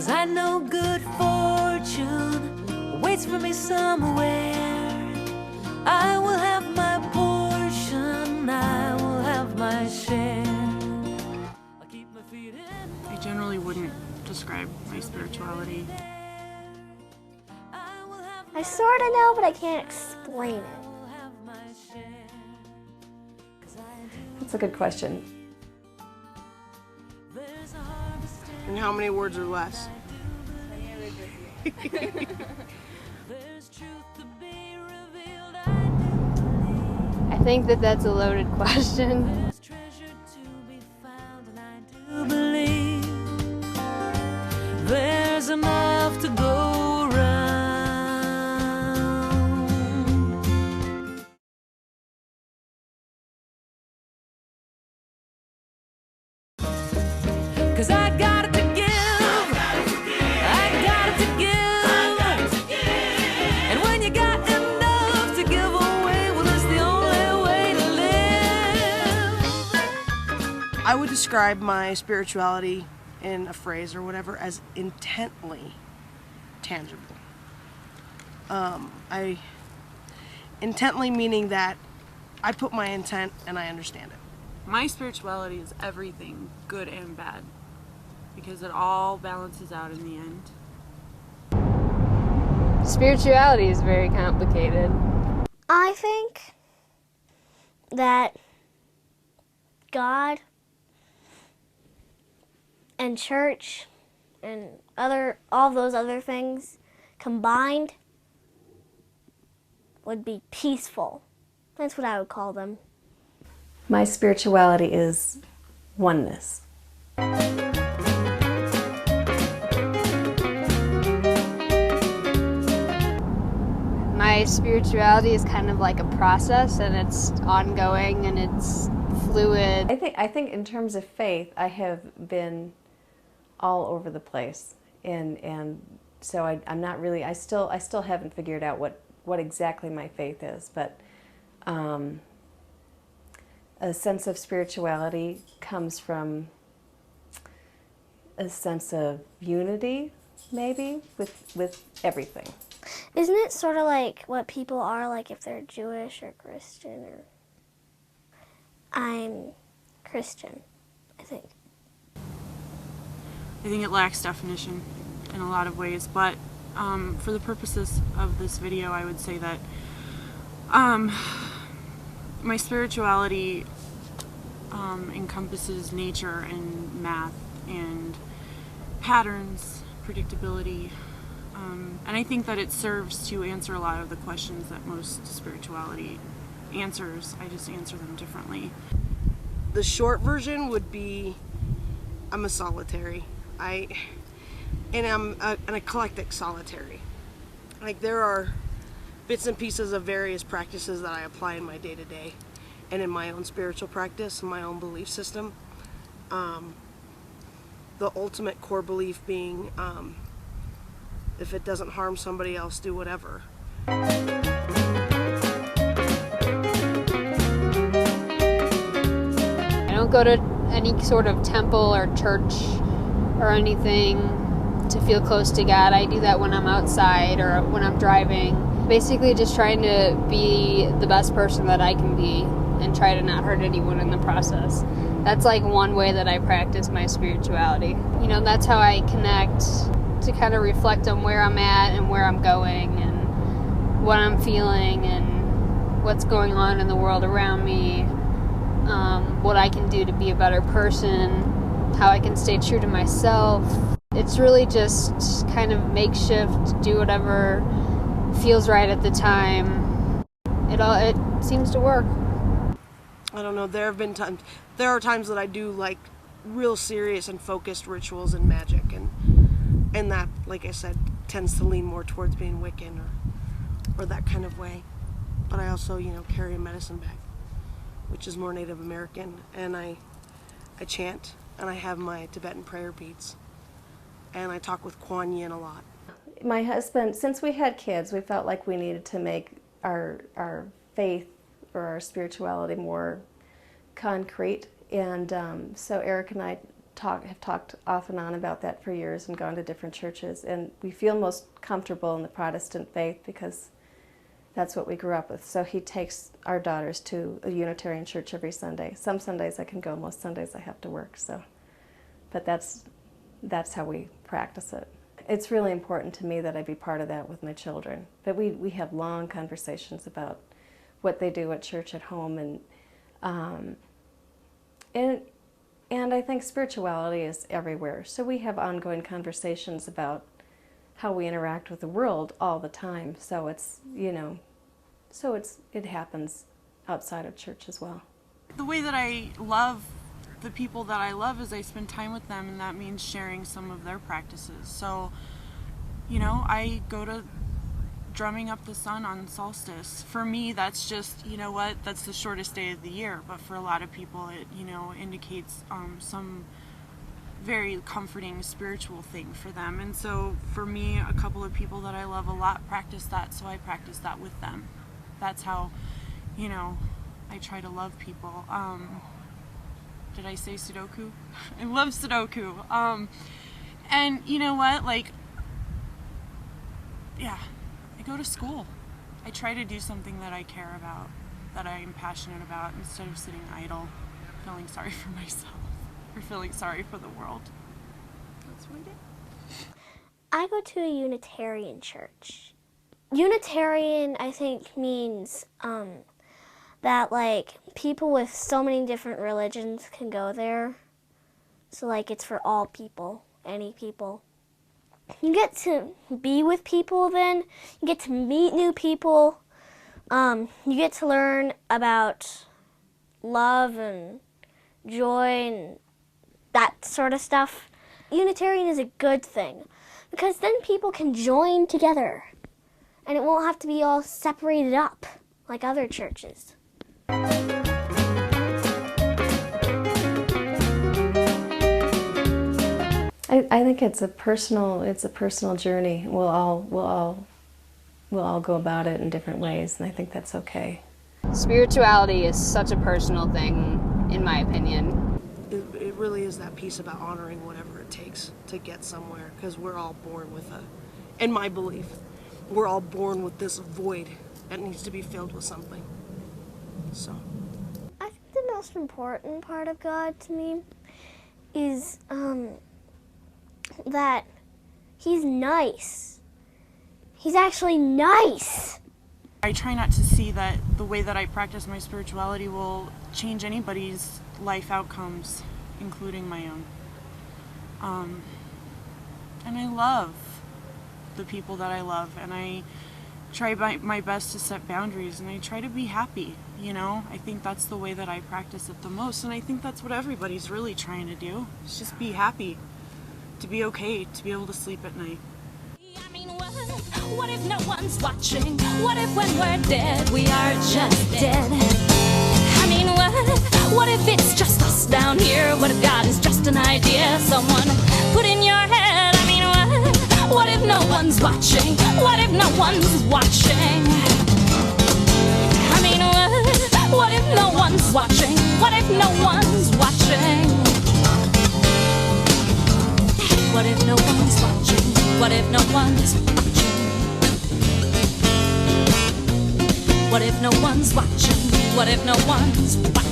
'cause I know good fortune waits for me somewhere. I will have my portion, I will have my share. I'll keep my feet in. I generally wouldn't describe my spirituality. I sort of know, but I can't explain it. That's a good question. And how many words or less? I think that that's a loaded question. There's enough to go around. 'Cause I got it to give. I got it to give. And when you got enough to give away, well, that's the only way to live. I would describe my spirituality in a phrase or whatever as intently tangible. Intently meaning that I put my intent and I understand it. My spirituality is everything, good and bad, because it all balances out in the end. Spirituality is very complicated. I think that God and church and all those other things combined would be peaceful. That's what I would call them. My spirituality is oneness. My spirituality is kind of like a process, and it's ongoing and it's fluid. I think in terms of faith, I have been all over the place, and so I'm not really. I still haven't figured out what exactly my faith is, but a sense of spirituality comes from a sense of unity, maybe, with everything. Isn't it sort of like what people are like if they're Jewish or Christian? Or I'm Christian, I think. I think it lacks definition in a lot of ways, but for the purposes of this video, I would say that my spirituality encompasses nature and math and patterns, predictability, and I think that it serves to answer a lot of the questions that most spirituality answers. I just answer them differently. The short version would be I'm a solitary. And I'm an eclectic solitary. Like, there are bits and pieces of various practices that I apply in my day-to-day and in my own spiritual practice and my own belief system. The ultimate core belief being if it doesn't harm somebody else, do whatever. I don't go to any sort of temple or church or anything to feel close to God. I do that when I'm outside or when I'm driving. Basically just trying to be the best person that I can be and try to not hurt anyone in the process. That's like one way that I practice my spirituality. You know, that's how I connect to kind of reflect on where I'm at and where I'm going and what I'm feeling and what's going on in the world around me, what I can do to be a better person, how I can stay true to myself. It's really just kind of makeshift, do whatever feels right at the time. It seems to work. I don't know, there are times that I do like real serious and focused rituals and magic, and that, like I said, tends to lean more towards being Wiccan or that kind of way. But I also, carry a medicine bag, which is more Native American, and I chant, and I have my Tibetan prayer beads, and I talk with Kuan Yin a lot. My husband, since we had kids, we felt like we needed to make our faith or our spirituality more concrete, and so Eric and I have talked off and on about that for years and gone to different churches, and we feel most comfortable in the Protestant faith because that's what we grew up with. So he takes our daughters to a Unitarian church every Sunday. Some Sundays I can go, most Sundays I have to work. So, but that's how we practice it. It's really important to me that I be part of that with my children. That we have long conversations about what they do at church, at home, and I think spirituality is everywhere. So we have ongoing conversations about how we interact with the world all the time. So it's, it happens outside of church as well. The way that I love the people that I love is I spend time with them, and that means sharing some of their practices. So, I go to drumming up the sun on solstice. For me, that's just, that's the shortest day of the year, but for a lot of people it, indicates some very comforting spiritual thing for them. And so for me, a couple of people that I love a lot practice that, so I practice that with them. That's how, I try to love people. Did I say Sudoku? I love Sudoku. And you know what, I go to school. I try to do something that I care about, that I am passionate about, instead of sitting idle, feeling sorry for myself, or feeling sorry for the world. That's what I do. I go to a Unitarian church. Unitarian, I think, means that, people with so many different religions can go there. So, it's for all people, any people. You get to be with people then. You get to meet new people. You get to learn about love and joy and that sort of stuff. Unitarian is a good thing because then people can join together and it won't have to be all separated up like other churches. I think it's a personal journey. We'll all go about it in different ways, and I think that's okay. Spirituality is such a personal thing, in my opinion. It really is that piece about honoring whatever it takes to get somewhere, because we're all born with in my belief, we're all born with this void that needs to be filled with something. So I think the most important part of God to me is that he's nice. He's actually nice. I try not to see that the way that I practice my spirituality will change anybody's life outcomes, including my own. And I love the people that I love, and I try my best to set boundaries, and I try to be happy, I think that's the way that I practice it the most, and I think that's what everybody's really trying to do, is just be happy, to be okay, to be able to sleep at night. I mean, what if no one's watching? What if when we're dead, we are just dead? I mean, what if it's just us down here? What if God is just an idea someone put in your head? I mean, what if no one's watching? What if no one's watching? I mean, what if no one's watching? What if no one's watching? What if no one's watching? What if no one's watching? What if no one's watching? What if no one's watching?